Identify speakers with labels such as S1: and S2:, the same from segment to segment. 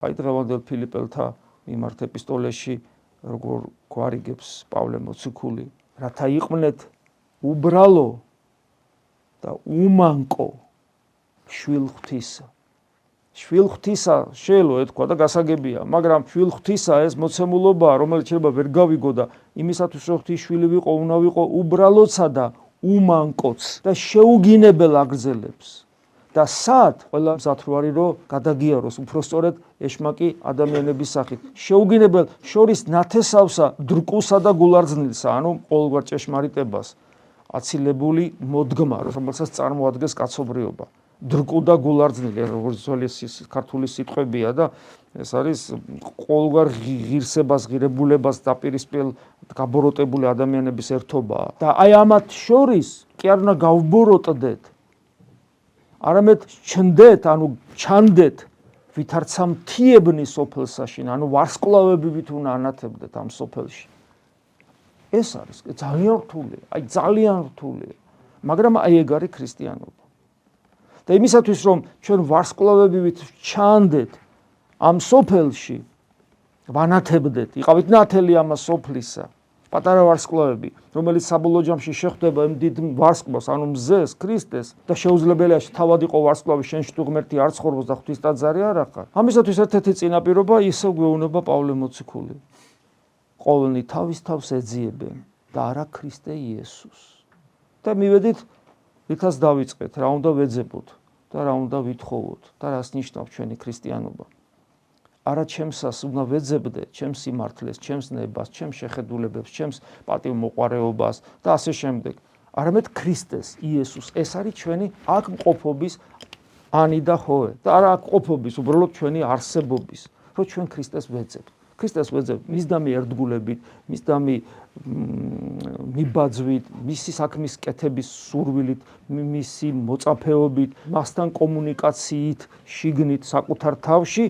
S1: აი დღევანდელ ფილიპელთა მიმართ ეპისტოლეში როგორ გვარიგებს პავლე მოციქული, რათა იყვნენ უბრალო და უმანკო შვილ ღვთისა. შვილ ღვთისა შეიძლება ეთქვა და გასაგებია, მაგრამ შვილ ღვთისა ეს მოცემულობაა, რომელიც შეიძლება ვერ გავიგო და იმისათვის რომ ღვთის შვილი ვიყო, უნდა ვიყო უბრალოცა და უმანკოც და შეუგინებელ აგრძელებს. და სად ყველა მზად რო არის რომ გადაგიაროს უпроსწორად ეშმაკი ადამიანების სახით. შეუგინებელ შორის ნათესავსა, დრკუსა და გულარძნილსა, ანუ ყოველგვარ ჭეშმარიტებას აცილებული მოდგმა, რომელსაც წარმოადგენს კაცობრიობა. დრკუ და გულარძნილი, როგორც ძველი ქართული სიტყვებია და ეს არის ყოველგვარ ღირსებას, ღირებულებას დაპირისპირებელ გაბოროტებული ადამიანების ერთობაა. და აი ამათ შორის კი არ უნდა გავბოროტდეთ, არამედ ჩნდეთ, ანუ ჩანდეთ, ვითარცა მთიებნი სოფელსაშინ, ანუ ვარსკვლავები უნდა ანათებდეთ ამ სოფელში. ეს არის ძალიან რთულია, აი ძალიან რთულია, მაგრამ აი ეგ არის ქრისტიანობა. და იმისათვის რომ ჩვენ ვარსკვლავებივით ჩანდეთ ამ სოფელში, ვანათებდეთ, იყავით ნათელი ამ სოფლისა, პატარა ვარსკვლავები, რომელიც საბოლოო ჯამში შეხვდება იმ დიდ ვარსკვლავს, ანუ მზეს, ქრისტეს და შეუძლებელია თავად იყო ვარსკვლავი, შენში თუ ღმერთი არ ცხოვრობს და ღვთის ტაძარი არ ახარ. ამისათვის ერთ-ერთი წინაპირობა ისევ გვეუბნება პავლე მოციქული. ყოველნი თავის თავს ეძიებენ და არა ქრისტე იესოს. და მივედით რითაც დავიწყეთ, რა უნდა ვეძებოთ და რა უნდა ვითხოვოთ და რას ნიშნავს ჩვენი ქრისტიანობა. არა ჩემსას უნდა ვეძებდე, ჩემს სიმართლეს, ჩემს ნებას, ჩემს შეხედულებებს, ჩემს პატივმოყვარეობას და ასე შემდეგ. არამედ ქრისტეს, იესოს. ეს არის ჩვენი აქ მყოფობის ანი და ხოე. და არა აქ მყოფობის, უბრალოდ ჩვენი არსებობის, რომ ჩვენ ქრისტეს ვეძებთ. ქრისტეს ვეძებთ მისდამი ერთგულებით, მისდამი მიბაძვით, მისი საქმის კეთების სურვილით, მისი მოწაფეობით, მასთან კომუნიკაციით, შიგნით, საკუთარ თავში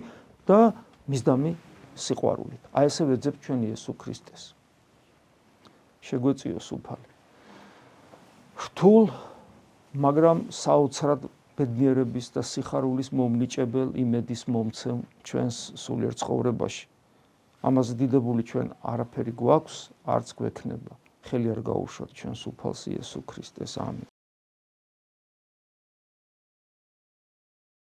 S1: და მისდამი სიყვარულით. აი ესე ვეძებთ ჩვენ იესო ქრისტეს. შეგვეწიოს უფალი. რთულ, მაგრამ საოცრად ბედნიერების და სიხარულის მომნიჭებელ იმედის მომცემ ჩვენს სულიერ ცხოვრებაში. ამაზე დიდებული ჩვენ არაფერი გვაქვს, არც გვექნება. ხელი არ გაუშვათ ჩვენს უფალს იესო ქრისტეს. ამინ.